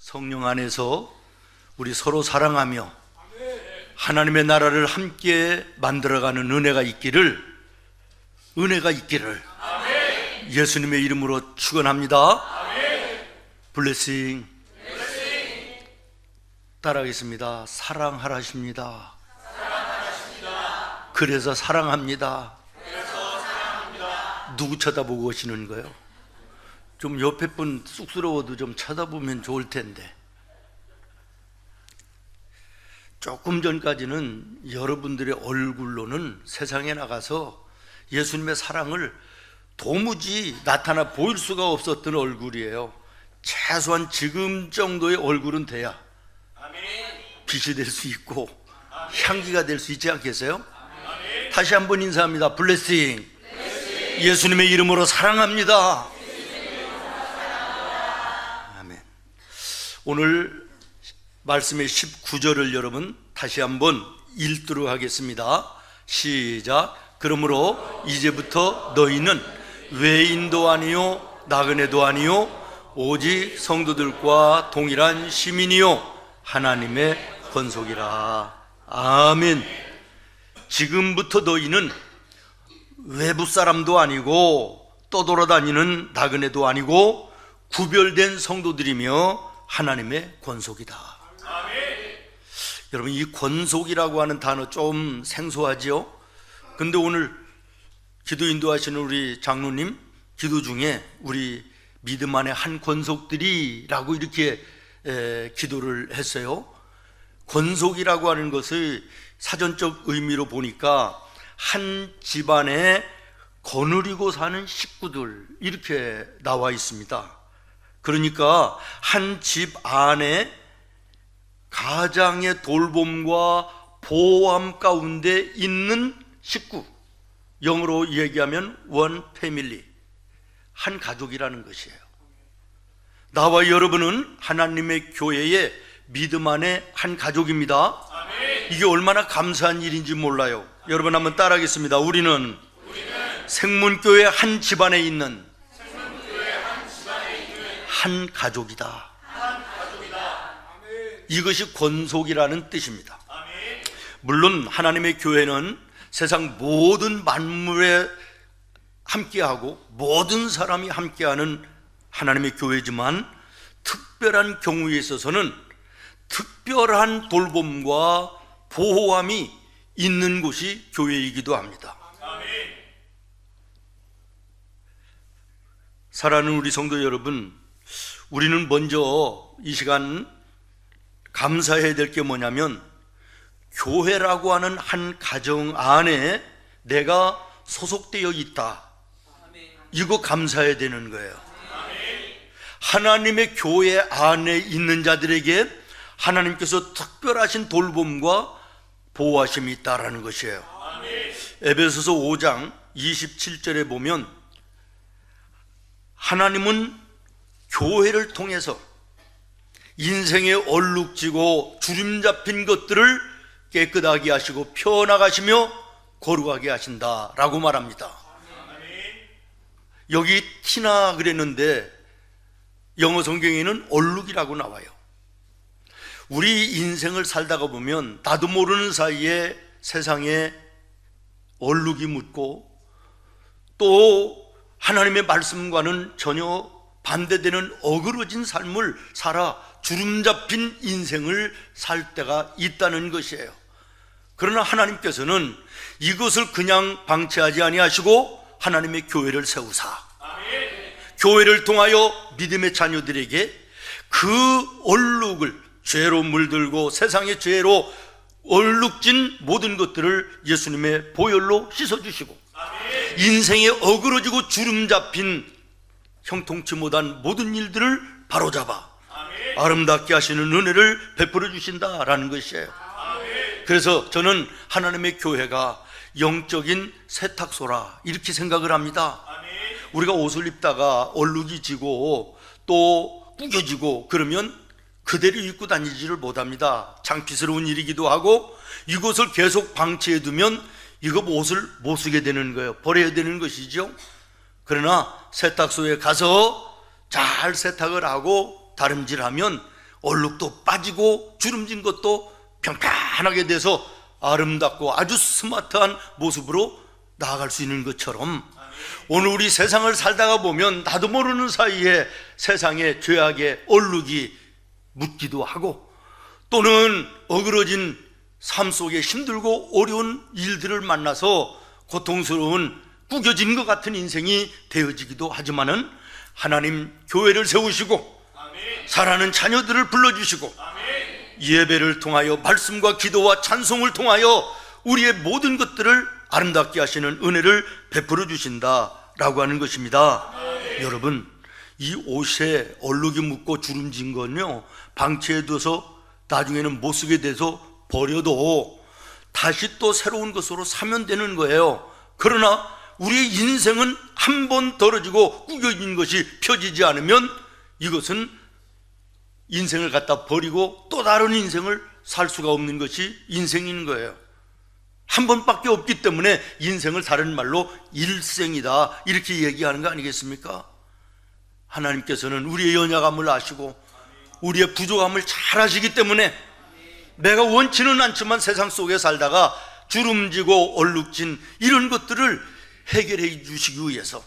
성령 안에서 우리 서로 사랑하며 하나님의 나라를 함께 만들어가는 은혜가 있기를 예수님의 이름으로 축원합니다. 블레싱. 따라하겠습니다. 사랑하라십니다. 그래서 사랑합니다. 누구 쳐다보고 오시는 거예요? 좀 옆에 분 쑥스러워도 좀 쳐다보면 좋을 텐데. 조금 전까지는 여러분들의 얼굴로는 세상에 나가서 예수님의 사랑을 도무지 나타나 보일 수가 없었던 얼굴이에요. 최소한 지금 정도의 얼굴은 돼야 빛이 될 수 있고 향기가 될 수 있지 않겠어요? 다시 한번 인사합니다. 블레싱. 예수님의 이름으로 사랑합니다. 아멘. 오늘 말씀의 19절을 여러분 다시 한번 읽도록 하겠습니다. 시작. 그러므로 이제부터 너희는 외인도 아니요 나그네도 아니요 오직 성도들과 동일한 시민이요 하나님의 권속이라. 아멘. 지금부터 너희는 외부 사람도 아니고 떠돌아다니는 나그네도 아니고 구별된 성도들이며 하나님의 권속이다. 아멘. 여러분, 이 권속이라고 하는 단어 좀 생소하지요? 근데 오늘 기도 인도하시는 우리 장로님 기도 중에 우리 믿음 안에 한 권속들이라고 이렇게 기도를 했어요. 권속이라고 하는 것을 사전적 의미로 보니까 한 집안에 거느리고 사는 식구들 이렇게 나와 있습니다. 그러니까 한 집 안에 가장의 돌봄과 보호함 가운데 있는 식구, 영어로 얘기하면 원 패밀리, 한 가족이라는 것이에요. 나와 여러분은 하나님의 교회의 믿음 안에 한 가족입니다. 이게 얼마나 감사한 일인지 몰라요. 여러분 한번 따라하겠습니다. 우리는 생문교회 한 집안에 있는 한 가족이다. 이것이 권속이라는 뜻입니다. 물론 하나님의 교회는 세상 모든 만물에 함께하고 모든 사람이 함께하는 하나님의 교회지만 특별한 경우에 있어서는 특별한 돌봄과 보호함이 있는 곳이 교회이기도 합니다. 사랑하는 우리 성도 여러분, 우리는 먼저 이 시간 감사해야 될 게 뭐냐면 교회라고 하는 한 가정 안에 내가 소속되어 있다. 이거 감사해야 되는 거예요. 하나님의 교회 안에 있는 자들에게 하나님께서 특별하신 돌봄과 보호하심이 있다라는 것이에요. 에베소서 5장 27절에 보면 하나님은 교회를 통해서 인생에 얼룩지고 주름 잡힌 것들을 깨끗하게 하시고 펴나가시며 거룩하게 하신다라고 말합니다. 여기 티나 그랬는데 영어 성경에는 얼룩이라고 나와요. 우리 인생을 살다가 보면 나도 모르는 사이에 세상에 얼룩이 묻고 또 하나님의 말씀과는 전혀 반대되는 어그러진 삶을 살아 주름 잡힌 인생을 살 때가 있다는 것이에요. 그러나 하나님께서는 이것을 그냥 방치하지 아니하시고 하나님의 교회를 세우사 교회를 통하여 믿음의 자녀들에게 그 얼룩을 죄로 물들고 세상의 죄로 얼룩진 모든 것들을 예수님의 보혈로 씻어주시고 인생에 어그러지고 주름 잡힌 형통치 못한 모든 일들을 바로잡아 아름답게 하시는 은혜를 베풀어 주신다라는 것이에요. 그래서 저는 하나님의 교회가 영적인 세탁소라 이렇게 생각을 합니다. 우리가 옷을 입다가 얼룩이 지고 또 구겨지고 그러면 그대로 입고 다니지를 못합니다. 창피스러운 일이기도 하고 이것을 계속 방치해두면 이거 옷을 못 쓰게 되는 거예요. 버려야 되는 것이죠. 그러나 세탁소에 가서 잘 세탁을 하고 다림질하면 얼룩도 빠지고 주름진 것도 평탄하게 돼서 아름답고 아주 스마트한 모습으로 나아갈 수 있는 것처럼 오늘 우리 세상을 살다가 보면 나도 모르는 사이에 세상에 죄악의 얼룩이 묻기도 하고 또는 어그러진 삶 속에 힘들고 어려운 일들을 만나서 고통스러운 구겨진 것 같은 인생이 되어지기도 하지만은 하나님 교회를 세우시고 사랑하는 자녀들을 불러주시고 예배를 통하여 말씀과 기도와 찬송을 통하여 우리의 모든 것들을 아름답게 하시는 은혜를 베풀어 주신다라고 하는 것입니다. 여러분, 이 옷에 얼룩이 묻고 주름진 건요 방치해둬서 나중에는 못 쓰게 돼서 버려도 다시 또 새로운 것으로 사면 되는 거예요. 그러나 우리의 인생은 한 번 떨어지고 구겨진 것이 펴지지 않으면 이것은 인생을 갖다 버리고 또 다른 인생을 살 수가 없는 것이 인생인 거예요. 한 번밖에 없기 때문에 인생을 다른 말로 일생이다 이렇게 얘기하는 거 아니겠습니까? 하나님께서는 우리의 연약함을 아시고 우리의 부족함을 잘 아시기 때문에 내가 원치는 않지만 세상 속에 살다가 주름지고 얼룩진 이런 것들을 해결해 주시기 위해서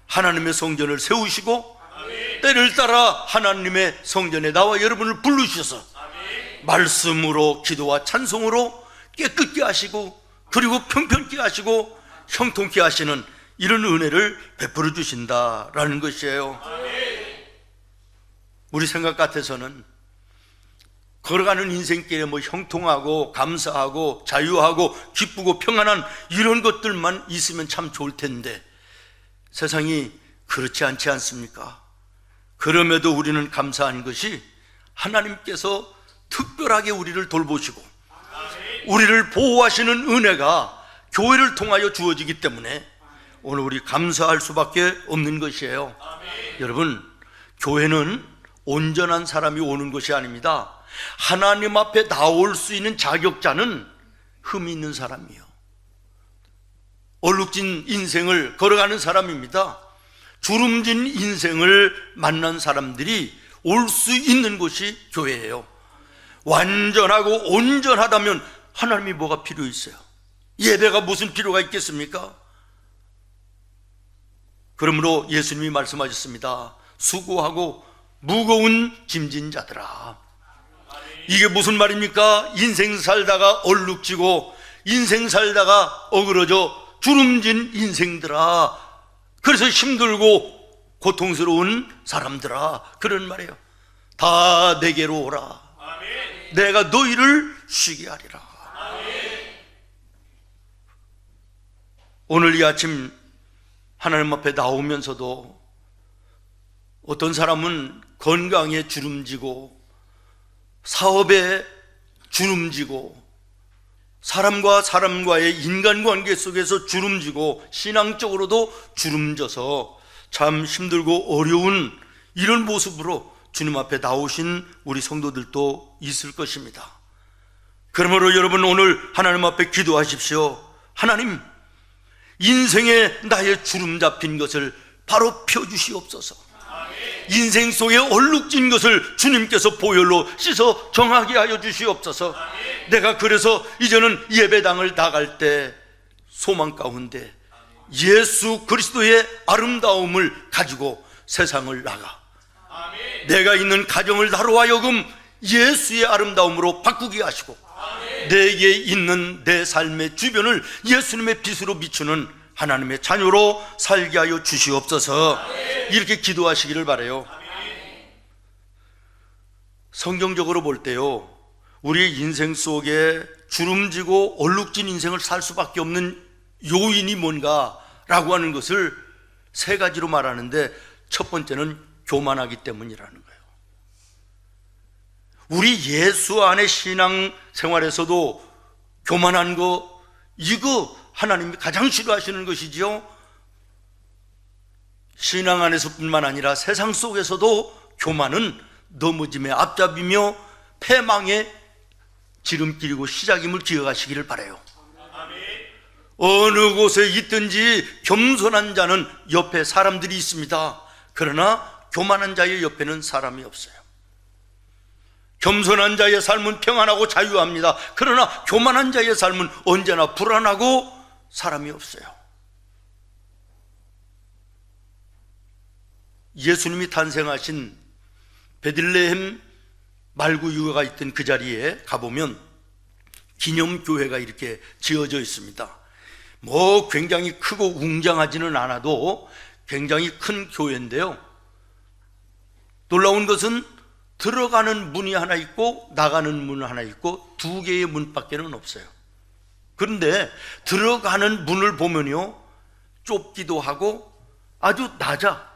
하나님의 성전을 세우시고 때를 따라 하나님의 성전에 나와 여러분을 부르셔서 말씀으로 기도와 찬송으로 깨끗게 하시고 그리고 평평케 하시고 형통케 하시는 이런 은혜를 베풀어 주신다라는 것이에요. 우리 생각 같아서는 걸어가는 인생길에 뭐 형통하고 감사하고 자유하고 기쁘고 평안한 이런 것들만 있으면 참 좋을 텐데 세상이 그렇지 않지 않습니까? 그럼에도 우리는 감사한 것이 하나님께서 특별하게 우리를 돌보시고 우리를 보호하시는 은혜가 교회를 통하여 주어지기 때문에 오늘 우리 감사할 수밖에 없는 것이에요. 여러분, 교회는 온전한 사람이 오는 것이 아닙니다. 하나님 앞에 나올 수 있는 자격자는 흠이 있는 사람이요, 얼룩진 인생을 걸어가는 사람입니다. 주름진 인생을 만난 사람들이 올 수 있는 곳이 교회예요. 완전하고 온전하다면 하나님이 뭐가 필요 있어요? 예배가 무슨 필요가 있겠습니까? 그러므로 예수님이 말씀하셨습니다. 수고하고 무거운 짐진 자들아. 이게 무슨 말입니까? 인생 살다가 얼룩지고 인생 살다가 어그러져 주름진 인생들아, 그래서 힘들고 고통스러운 사람들아, 그런 말이에요. 다 내게로 오라. 내가 너희를 쉬게 하리라. 오늘 이 아침 하나님 앞에 나오면서도 어떤 사람은 건강에 주름지고 사업에 주름지고 사람과 사람과의 인간관계 속에서 주름지고 신앙적으로도 주름져서 참 힘들고 어려운 이런 모습으로 주님 앞에 나오신 우리 성도들도 있을 것입니다. 그러므로 여러분, 오늘 하나님 앞에 기도하십시오. 하나님, 인생에 나의 주름 잡힌 것을 바로 펴주시옵소서. 인생 속에 얼룩진 것을 주님께서 보혈로 씻어 정하게 하여 주시옵소서. 내가 그래서 이제는 예배당을 나갈 때 소망 가운데 예수 그리스도의 아름다움을 가지고 세상을 나가 내가 있는 가정을 나로 하여금 예수의 아름다움으로 바꾸게 하시고 내게 있는 내 삶의 주변을 예수님의 빛으로 비추는 하나님의 자녀로 살게 하여 주시옵소서. 이렇게 기도하시기를 바라요. 성경적으로 볼 때요, 우리의 인생 속에 주름지고 얼룩진 인생을 살 수밖에 없는 요인이 뭔가라고 하는 것을 세 가지로 말하는데, 첫 번째는 교만하기 때문이라는 거예요. 우리 예수 안의 신앙 생활에서도 교만한 거, 이거 하나님이 가장 싫어하시는 것이지요. 신앙 안에서뿐만 아니라 세상 속에서도 교만은 넘어짐의 앞잡이며 패망의 지름길이고 시작임을 기억하시기를 바라요. 어느 곳에 있든지 겸손한 자는 옆에 사람들이 있습니다. 그러나 교만한 자의 옆에는 사람이 없어요. 겸손한 자의 삶은 평안하고 자유합니다. 그러나 교만한 자의 삶은 언제나 불안하고 사람이 없어요. 예수님이 탄생하신 베들레헴 말구 유가가 있던 그 자리에 가보면 기념교회가 이렇게 지어져 있습니다. 뭐 굉장히 크고 웅장하지는 않아도 굉장히 큰 교회인데요, 놀라운 것은 들어가는 문이 하나 있고 나가는 문 하나 있고 두 개의 문밖에는 없어요. 그런데 들어가는 문을 보면요, 좁기도 하고 아주 낮아.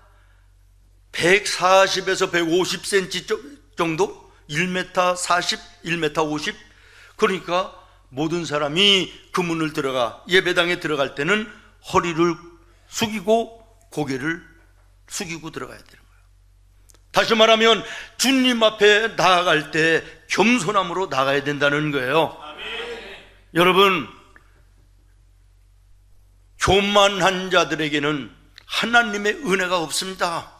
140에서 150cm 정도? 1m 40, 1m 50. 그러니까 모든 사람이 그 문을 들어가 예배당에 들어갈 때는 허리를 숙이고 고개를 숙이고 들어가야 되는 거예요. 다시 말하면 주님 앞에 나아갈 때 겸손함으로 나가야 된다는 거예요. 여러분, 교만한 자들에게는 하나님의 은혜가 없습니다.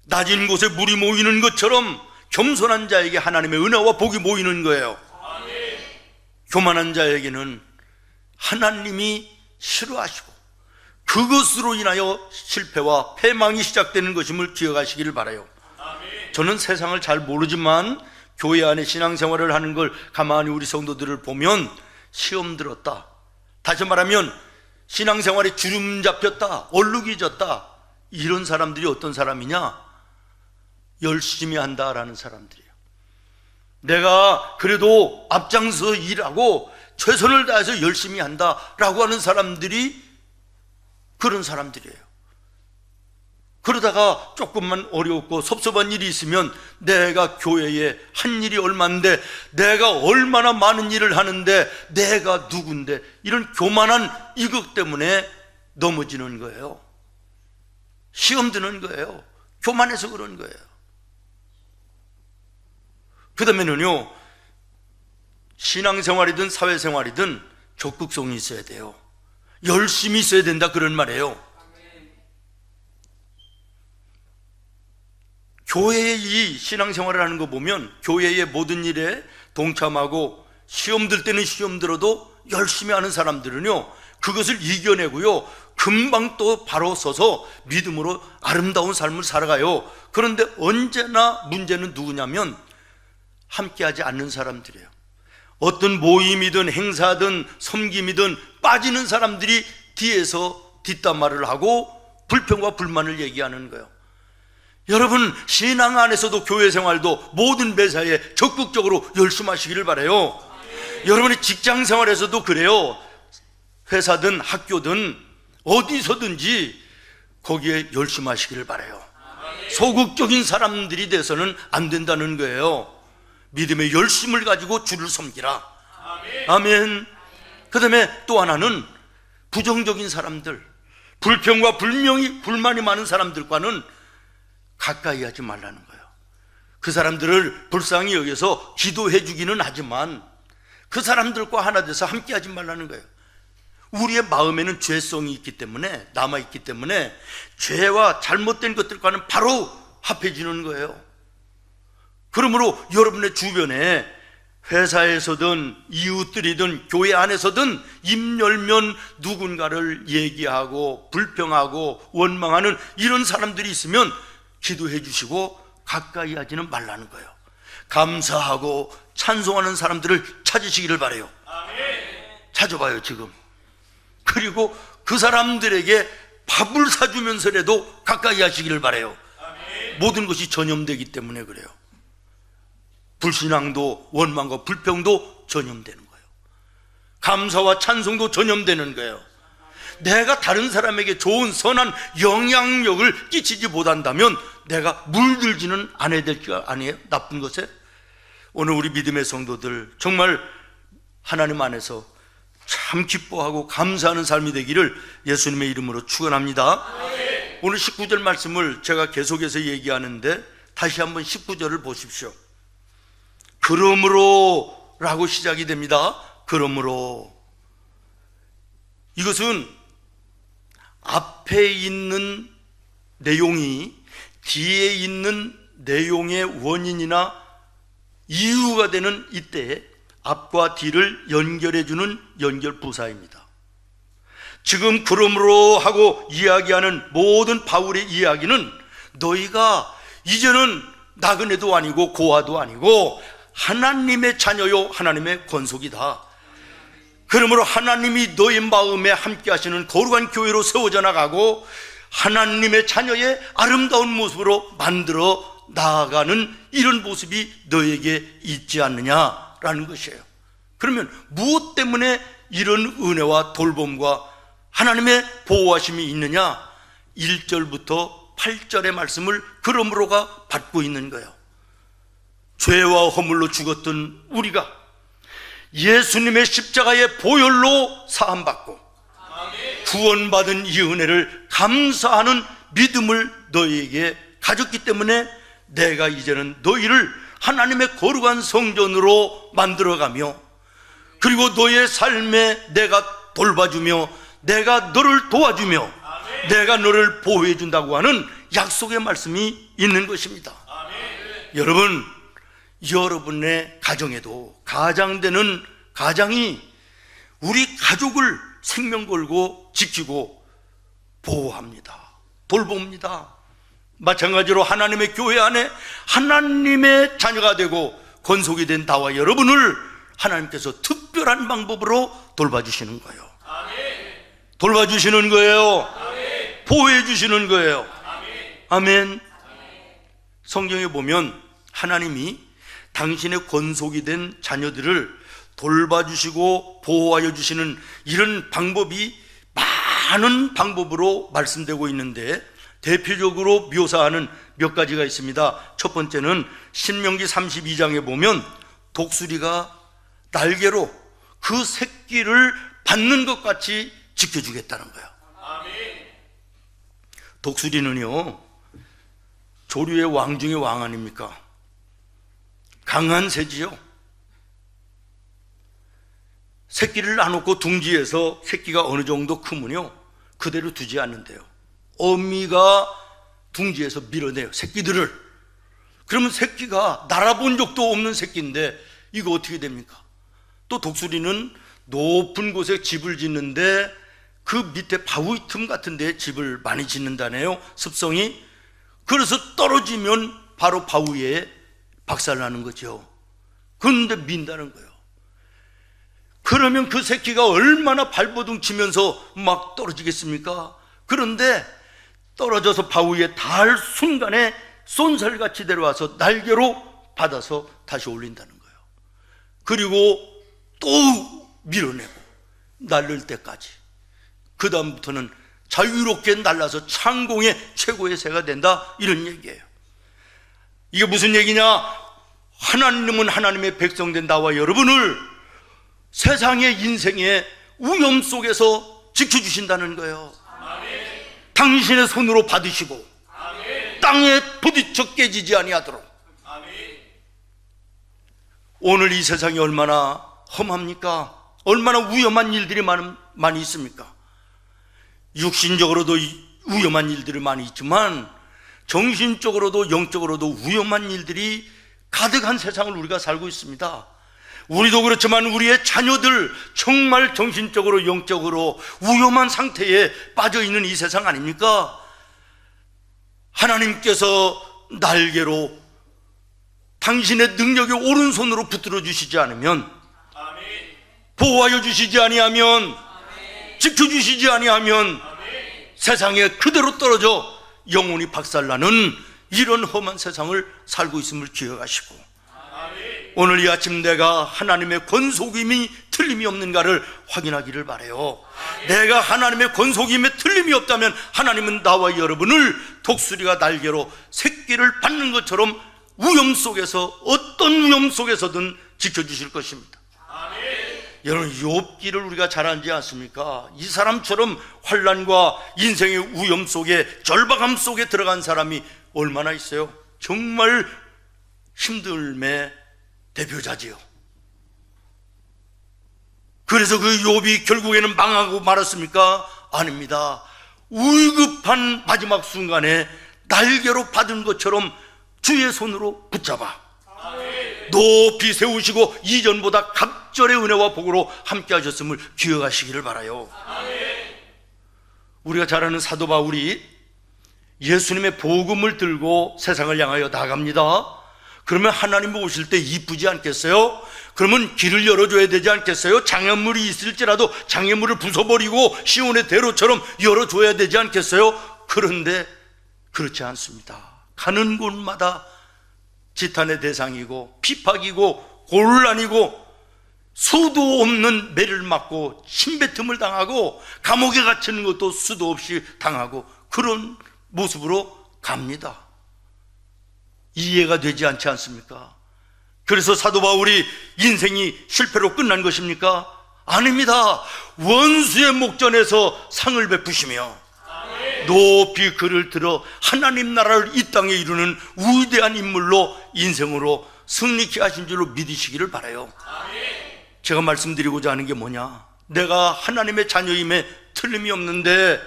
낮은 곳에 물이 모이는 것처럼 겸손한 자에게 하나님의 은혜와 복이 모이는 거예요. 교만한 자에게는 하나님이 싫어하시고 그것으로 인하여 실패와 패망이 시작되는 것임을 기억하시기를 바라요. 저는 세상을 잘 모르지만 교회 안에 신앙생활을 하는 걸 가만히 우리 성도들을 보면 시험 들었다, 다시 말하면 신앙생활에 주름 잡혔다, 얼룩이 졌다, 이런 사람들이 어떤 사람이냐? 열심히 한다라는 사람들이에요. 내가 그래도 앞장서 일하고 최선을 다해서 열심히 한다라고 하는 사람들이 그런 사람들이에요. 그러다가 조금만 어렵고 섭섭한 일이 있으면 내가 교회에 한 일이 얼만데, 내가 얼마나 많은 일을 하는데 내가 누군데, 이런 교만한 이것 때문에 넘어지는 거예요. 시험 드는 거예요. 교만해서 그런 거예요. 그 다음에는요, 신앙생활이든 사회생활이든 적극성이 있어야 돼요. 열심히 있어야 된다, 그런 말이에요. 교회의 이 신앙생활을 하는 거 보면 교회의 모든 일에 동참하고 시험 들 때는 시험 들어도 열심히 하는 사람들은요, 그것을 이겨내고요, 금방 또 바로 서서 믿음으로 아름다운 삶을 살아가요. 그런데 언제나 문제는 누구냐면 함께하지 않는 사람들이에요. 어떤 모임이든 행사든 섬김이든 빠지는 사람들이 뒤에서 뒷담화를 하고 불평과 불만을 얘기하는 거예요. 여러분, 신앙 안에서도 교회 생활도 모든 매사에 적극적으로 열심히 하시기를 바라요. 여러분의 직장 생활에서도 그래요. 회사든 학교든 어디서든지 거기에 열심히 하시기를 바라요. 소극적인 사람들이 돼서는 안 된다는 거예요. 믿음의 열심을 가지고 주를 섬기라. 아멘. 그 다음에 또 하나는 부정적인 사람들, 불평과 불만이 많은 사람들과는 가까이 하지 말라는 거예요. 그 사람들을 불쌍히 여겨서 기도해 주기는 하지만 그 사람들과 하나 돼서 함께 하지 말라는 거예요. 우리의 마음에는 죄성이 있기 때문에, 남아있기 때문에 죄와 잘못된 것들과는 바로 합해지는 거예요. 그러므로 여러분의 주변에 회사에서든 이웃들이든 교회 안에서든 입 열면 누군가를 얘기하고 불평하고 원망하는 이런 사람들이 있으면 기도해 주시고 가까이 하지는 말라는 거예요. 감사하고 찬송하는 사람들을 찾으시기를 바라요. 찾아봐요 지금. 그리고 그 사람들에게 밥을 사주면서라도 가까이 하시기를 바라요. 모든 것이 전염되기 때문에 그래요. 불신앙도 원망과 불평도 전염되는 거예요. 감사와 찬송도 전염되는 거예요. 내가 다른 사람에게 좋은 선한 영향력을 끼치지 못한다면 내가 물들지는 않아야 될 게 아니에요? 나쁜 것에. 오늘 우리 믿음의 성도들 정말 하나님 안에서 참 기뻐하고 감사하는 삶이 되기를 예수님의 이름으로 축원합니다. 오늘 19절 말씀을 제가 계속해서 얘기하는데 다시 한번 19절을 보십시오. 그러므로 라고 시작이 됩니다. 그러므로. 이것은 앞에 있는 내용이 뒤에 있는 내용의 원인이나 이유가 되는 이때에 앞과 뒤를 연결해주는 연결부사입니다. 지금 그러므로 하고 이야기하는 모든 바울의 이야기는 너희가 이제는 나그네도 아니고 고아도 아니고 하나님의 자녀요 하나님의 권속이다. 그러므로 하나님이 너희 마음에 함께 하시는 거룩한 교회로 세워져 나가고 하나님의 자녀의 아름다운 모습으로 만들어 나아가는 이런 모습이 너에게 있지 않느냐라는 것이에요. 그러면 무엇 때문에 이런 은혜와 돌봄과 하나님의 보호하심이 있느냐? 1절부터 8절의 말씀을 그러므로가 받고 있는 거예요. 죄와 허물로 죽었던 우리가 예수님의 십자가의 보혈로 사함받고 구원받은 이 은혜를 감사하는 믿음을 너희에게 가졌기 때문에 내가 이제는 너희를 하나님의 거룩한 성전으로 만들어가며 그리고 너의 삶에 내가 돌봐주며 내가 너를 도와주며 내가 너를 보호해 준다고 하는 약속의 말씀이 있는 것입니다. 여러분, 여러분의 가정에도 가장되는 가장이 우리 가족을 생명 걸고 지키고 보호합니다. 돌봅니다. 마찬가지로 하나님의 교회 안에 하나님의 자녀가 되고 권속이 된 나와 여러분을 하나님께서 특별한 방법으로 돌봐주시는 거예요. 돌봐주시는 거예요. 보호해 주시는 거예요. 아멘. 성경에 보면 하나님이 당신의 권속이 된 자녀들을 돌봐주시고 보호하여 주시는 이런 방법이 많은 방법으로 말씀되고 있는데 대표적으로 묘사하는 몇 가지가 있습니다. 첫 번째는 신명기 32장에 보면 독수리가 날개로 그 새끼를 받는 것 같이 지켜주겠다는 거예요. 독수리는요, 조류의 왕 중의 왕 아닙니까? 강한 새지요. 새끼를 놔놓고 둥지에서 새끼가 어느 정도 크면요 그대로 두지 않는데요, 어미가 둥지에서 밀어내요, 새끼들을. 그러면 새끼가 날아본 적도 없는 새끼인데 이거 어떻게 됩니까? 또 독수리는 높은 곳에 집을 짓는데 그 밑에 바위 틈 같은 데 집을 많이 짓는다네요, 습성이. 그래서 떨어지면 바로 바위에 박살나는 거죠. 그런데 민다는 거예요. 그러면 그 새끼가 얼마나 발버둥 치면서 막 떨어지겠습니까? 그런데 떨어져서 바위에 닿을 순간에 쏜살같이 내려와서 날개로 받아서 다시 올린다는 거예요. 그리고 또 밀어내고 날릴 때까지. 그 다음부터는 자유롭게 날라서 창공의 최고의 새가 된다, 이런 얘기예요. 이게 무슨 얘기냐? 하나님은 하나님의 백성된 나와 여러분을 세상의 인생의 위험 속에서 지켜주신다는 거예요. 당신의 손으로 받으시고 땅에 부딪혀 깨지지 아니하도록. 오늘 이 세상이 얼마나 험합니까? 얼마나 위험한 일들이 많이 있습니까? 육신적으로도 위험한 일들이 많이 있지만 정신적으로도 영적으로도 위험한 일들이 가득한 세상을 우리가 살고 있습니다. 우리도 그렇지만 우리의 자녀들 정말 정신적으로 영적으로 위험한 상태에 빠져있는 이 세상 아닙니까? 하나님께서 날개로 당신의 능력의 오른손으로 붙들어 주시지 않으면, 보호하여 주시지 아니하면, 지켜주시지 아니하면 세상에 그대로 떨어져 영혼이 박살나는 이런 험한 세상을 살고 있음을 기억하시고, 오늘 이 아침 내가 하나님의 권속임이 틀림이 없는가를 확인하기를 바라요. 내가 하나님의 권속임에 틀림이 없다면 하나님은 나와 여러분을 독수리가 날개로 새끼를 받는 것처럼 위험 속에서, 어떤 위험 속에서든 지켜주실 것입니다. 여러분, 욥기를 우리가 잘 알지 않습니까? 이 사람처럼 환난과 인생의 위험 속에, 절박함 속에 들어간 사람이 얼마나 있어요? 정말 힘듦의 대표자지요. 그래서 그 욥이 결국에는 망하고 말았습니까? 아닙니다. 위급한 마지막 순간에 날개로 받은 것처럼 주의 손으로 붙잡아 높이 세우시고 이전보다 갑절의 은혜와 복으로 함께 하셨음을 기억하시기를 바라요. 우리가 잘 아는 사도 바울이 예수님의 복음을 들고 세상을 향하여 나갑니다. 그러면 하나님 오실 때 이쁘지 않겠어요? 그러면 길을 열어줘야 되지 않겠어요? 장애물이 있을지라도 장애물을 부숴버리고 시온의 대로처럼 열어줘야 되지 않겠어요? 그런데 그렇지 않습니다. 가는 곳마다 지탄의 대상이고 핍박이고 곤란이고 수도 없는 매를 맞고 침뱉음을 당하고 감옥에 갇히는 것도 수도 없이 당하고 그런 모습으로 갑니다. 이해가 되지 않지 않습니까? 그래서 사도 바울이 인생이 실패로 끝난 것입니까? 아닙니다. 원수의 목전에서 상을 베푸시며 높이 그를 들어 하나님 나라를 이 땅에 이루는 위대한 인물로 인생으로 승리케 하신 줄로 믿으시기를 바라요. 제가 말씀드리고자 하는 게 뭐냐, 내가 하나님의 자녀임에 틀림이 없는데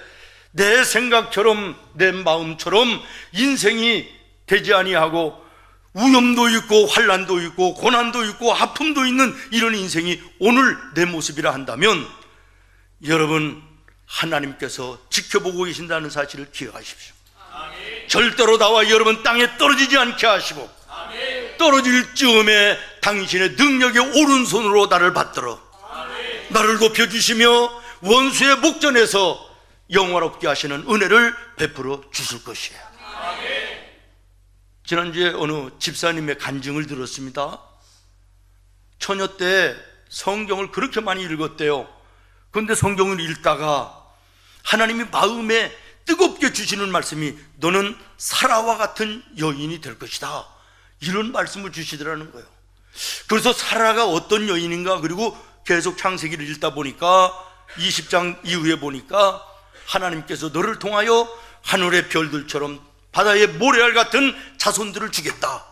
내 생각처럼 내 마음처럼 인생이 되지 아니하고 위험도 있고 환난도 있고 고난도 있고 아픔도 있는 이런 인생이 오늘 내 모습이라 한다면 여러분, 하나님께서 지켜보고 계신다는 사실을 기억하십시오. 절대로 나와 여러분 땅에 떨어지지 않게 하시고 떨어질 즈음에 당신의 능력의 오른손으로 나를 받들어 나를 높여주시며 원수의 목전에서 영화롭게 하시는 은혜를 베풀어 주실 것이에요. 지난주에 어느 집사님의 간증을 들었습니다. 처녀 때 성경을 그렇게 많이 읽었대요. 그런데 성경을 읽다가 하나님이 마음에 뜨겁게 주시는 말씀이 너는 사라와 같은 여인이 될 것이다, 이런 말씀을 주시더라는 거예요. 그래서 사라가 어떤 여인인가, 그리고 계속 창세기를 읽다 보니까 20장 이후에 보니까 하나님께서 너를 통하여 하늘의 별들처럼 바다의 모래알 같은 자손들을 주겠다.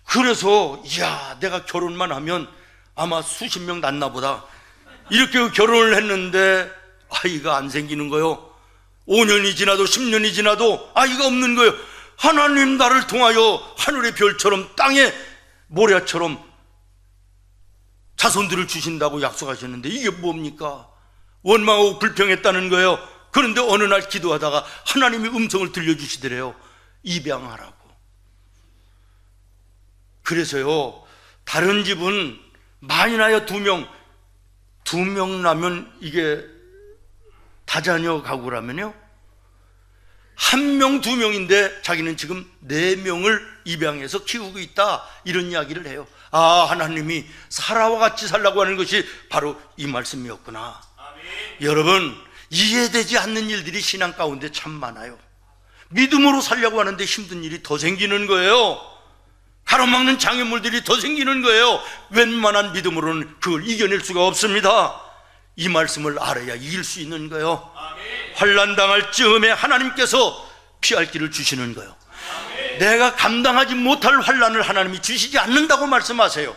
그래서 이야, 내가 결혼만 하면 아마 수십 명 낳나 보다, 이렇게 결혼을 했는데 아이가 안 생기는 거예요. 5년이 지나도 10년이 지나도 아이가 없는 거예요. 하나님 나를 통하여 하늘의 별처럼 땅의 모래처럼 자손들을 주신다고 약속하셨는데 이게 뭡니까? 원망하고 불평했다는 거예요. 그런데 어느 날 기도하다가 하나님이 음성을 들려주시더래요. 입양하라고. 그래서요, 다른 집은 많이 나야 2명 나면 이게 다자녀 가구라면요, 1명, 2명인데 자기는 지금 4명을 입양해서 키우고 있다, 이런 이야기를 해요. 아, 하나님이 사라와 같이 살라고 하는 것이 바로 이 말씀이었구나. 여러분, 이해되지 않는 일들이 신앙 가운데 참 많아요. 믿음으로 살려고 하는데 힘든 일이 더 생기는 거예요. 가로막는 장애물들이 더 생기는 거예요. 웬만한 믿음으로는 그걸 이겨낼 수가 없습니다. 이 말씀을 알아야 이길 수 있는 거예요. 환난 당할 즈음에 하나님께서 피할 길을 주시는 거예요. 내가 감당하지 못할 환난을 하나님이 주시지 않는다고 말씀하세요.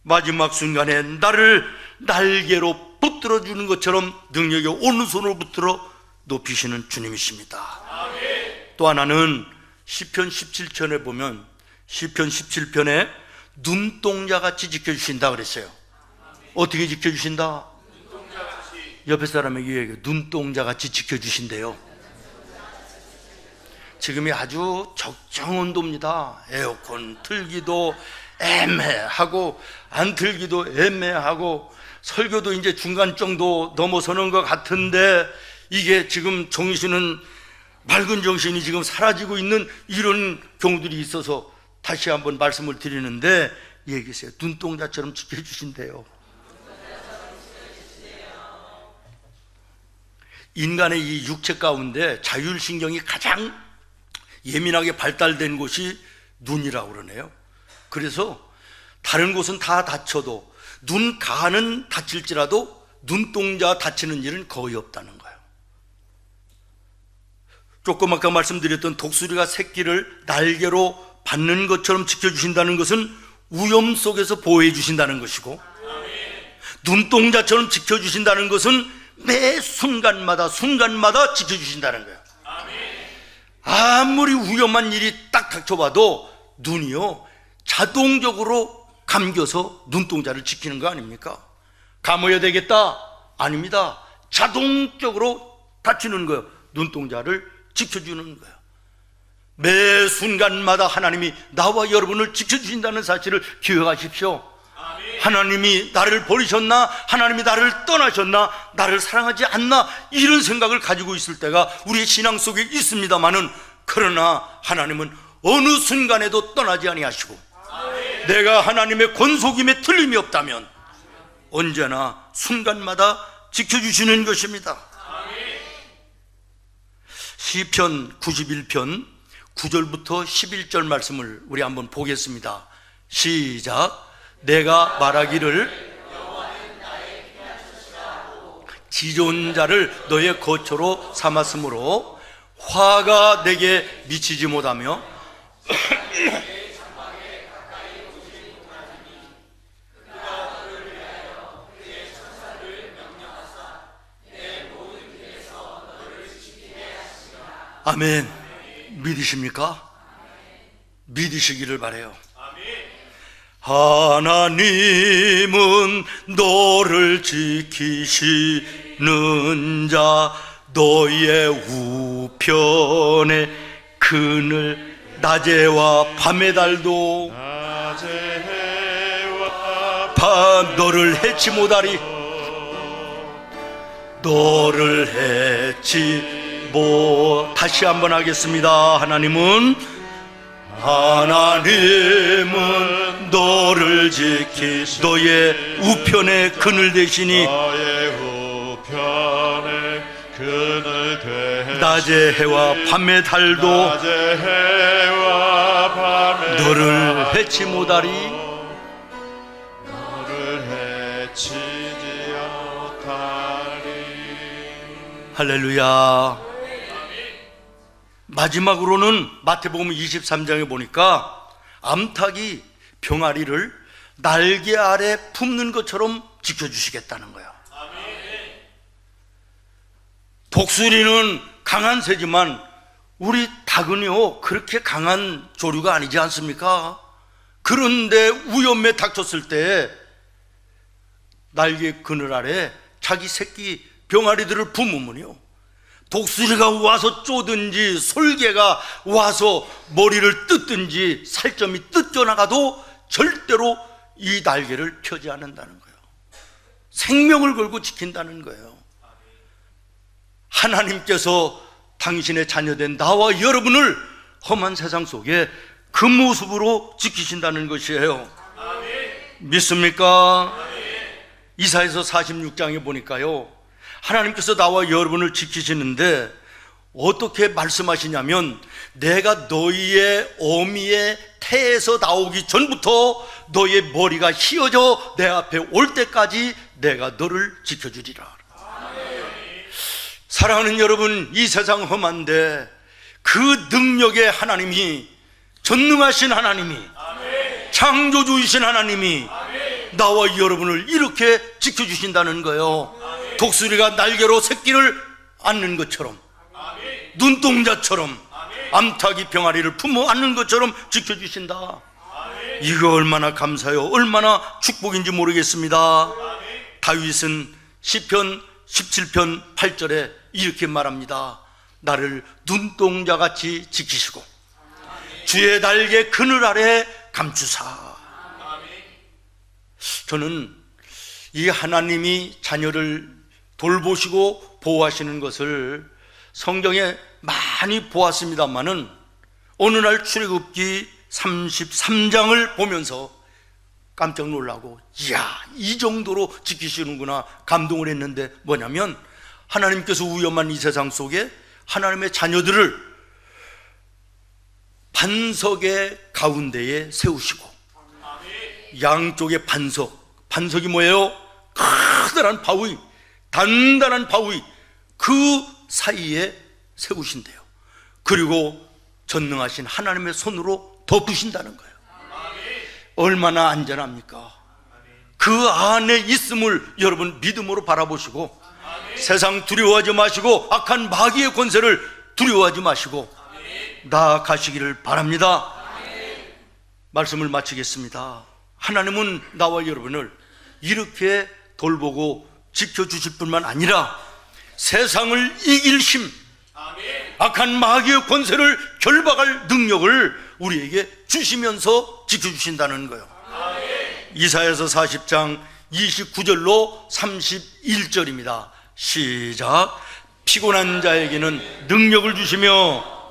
마지막 순간에 나를 날개로 붙들어 주는 것처럼 능력의 오른손으로 붙들어 높이시는 주님이십니다. 또 하나는 시편 17편에 보면, 시편 17편에 눈동자같이 지켜주신다 그랬어요. 어떻게 지켜주신다? 옆에 사람에게 얘기해요. 눈동자같이 지켜주신대요. 지금이 아주 적정 온도입니다. 에어컨 틀기도 애매하고 안 틀기도 애매하고 설교도 이제 중간 정도 넘어서는 것 같은데 이게 지금 정신은, 맑은 정신이 지금 사라지고 있는 이런 경우들이 있어서 다시 한번 말씀을 드리는데 얘기하세요. 눈동자처럼 지켜주신대요. 인간의 이 육체 가운데 자율신경이 가장 예민하게 발달된 곳이 눈이라고 그러네요. 그래서 다른 곳은 다 다쳐도 눈 가는 다칠지라도 눈동자 다치는 일은 거의 없다는 거예요. 조금 아까 말씀드렸던 독수리가 새끼를 날개로 받는 것처럼 지켜주신다는 것은 위험 속에서 보호해 주신다는 것이고, 눈동자처럼 지켜주신다는 것은 매 순간마다 지켜주신다는 거예요. 아무리 위험한 일이 딱 닥쳐봐도 눈이요, 자동적으로 감겨서 눈동자를 지키는 거 아닙니까? 감아야 되겠다? 아닙니다. 자동적으로 닫히는 거예요. 눈동자를 지켜주는 거예요. 매 순간마다 하나님이 나와 여러분을 지켜주신다는 사실을 기억하십시오. 하나님이 나를 버리셨나? 하나님이 나를 떠나셨나? 나를 사랑하지 않나? 이런 생각을 가지고 있을 때가 우리의 신앙 속에 있습니다마는, 그러나 하나님은 어느 순간에도 떠나지 아니하시고, 내가 하나님의 권속임에 틀림이 없다면 언제나 순간마다 지켜주시는 것입니다. 시편 91편 9절부터 11절 말씀을 우리 한번 보겠습니다. 시작. 내가 말하기를 지존 자를 너의 거처로 삼았으므로 화가 내게 미치지 못하며 아멘. 믿으십니까? 믿으시기를 바라요. 하나님은 너를 지키시는 자, 너의 우편에 그늘 낮에와 밤의 달도 너를 해치 못하리. 너를 해치 다시 한번 하겠습니다. 하나님은 너를 지키시 너의 우편에 그늘 되시니 낮의 해와 밤의 달도 너를 해치 못하리. 할렐루야. 마지막으로는 마태복음 23장에 보니까 암탉이 병아리를 날개 아래 품는 것처럼 지켜주시겠다는 거야. 독수리는 강한 새지만 우리 닭은요 그렇게 강한 조류가 아니지 않습니까? 그런데 위험에 닥쳤을 때 날개 그늘 아래 자기 새끼 병아리들을 품으면요, 독수리가 와서 쪼든지 솔개가 와서 머리를 뜯든지 살점이 뜯겨나가도 절대로 이 날개를 펴지 않는다는 거예요. 생명을 걸고 지킨다는 거예요. 하나님께서 당신의 자녀된 나와 여러분을 험한 세상 속에 그 모습으로 지키신다는 것이에요. 믿습니까? 이사야서 46장에 보니까요, 하나님께서 나와 여러분을 지키시는데 어떻게 말씀하시냐면, 내가 너희의 어미의 태에서 나오기 전부터 너의 머리가 휘어져 내 앞에 올 때까지 내가 너를 지켜주리라. 사랑하는 여러분, 이 세상 험한데 그 능력의 하나님이, 전능하신 하나님이, 창조주이신 하나님이 나와 여러분을 이렇게 지켜주신다는 거예요. 독수리가 날개로 새끼를 안는 것처럼, 눈동자처럼, 암탉이 병아리를 품어 안는 것처럼 지켜주신다. 이거 얼마나 감사해요. 얼마나 축복인지 모르겠습니다. 다윗은 시편 17편 8절에 이렇게 말합니다. 나를 눈동자같이 지키시고 주의 날개 그늘 아래 감추사. 저는 이 하나님이 자녀를 돌보시고 보호하시는 것을 성경에 많이 보았습니다마는 어느 날 출애굽기 33장을 보면서 깜짝 놀라고, 이야, 이 정도로 지키시는구나 감동을 했는데, 뭐냐면 하나님께서 위험한 이 세상 속에 하나님의 자녀들을 반석의 가운데에 세우시고, 양쪽에 반석이 뭐예요? 커다란 바위, 단단한 바위, 그 사이에 세우신대요. 그리고 전능하신 하나님의 손으로 덮으신다는 거예요. 얼마나 안전합니까? 그 안에 있음을 여러분 믿음으로 바라보시고, 세상 두려워하지 마시고 악한 마귀의 권세를 두려워하지 마시고 나아가시기를 바랍니다. 말씀을 마치겠습니다. 하나님은 나와 여러분을 이렇게 돌보고 지켜주실 뿐만 아니라 세상을 이길 힘, 악한 마귀의 권세를 결박할 능력을 우리에게 주시면서 지켜주신다는 거예요. 이사야서 40장 29절로 31절입니다. 시작. 피곤한 자에게는 능력을 주시며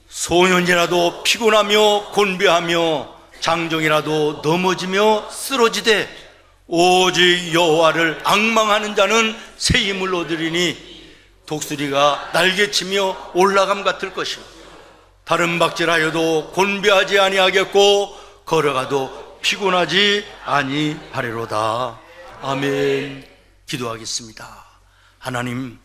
소년이라도 피곤하며 곤배하며 장정이라도 넘어지며 쓰러지되 오직 여호와를 앙망하는 자는 새 힘을 얻으리니 독수리가 날개치며 올라감 같을 것이요 다른 박질하여도 곤배하지 아니하겠고 걸어가도 피곤하지 아니하리로다. 아멘. 기도하겠습니다. 하나님,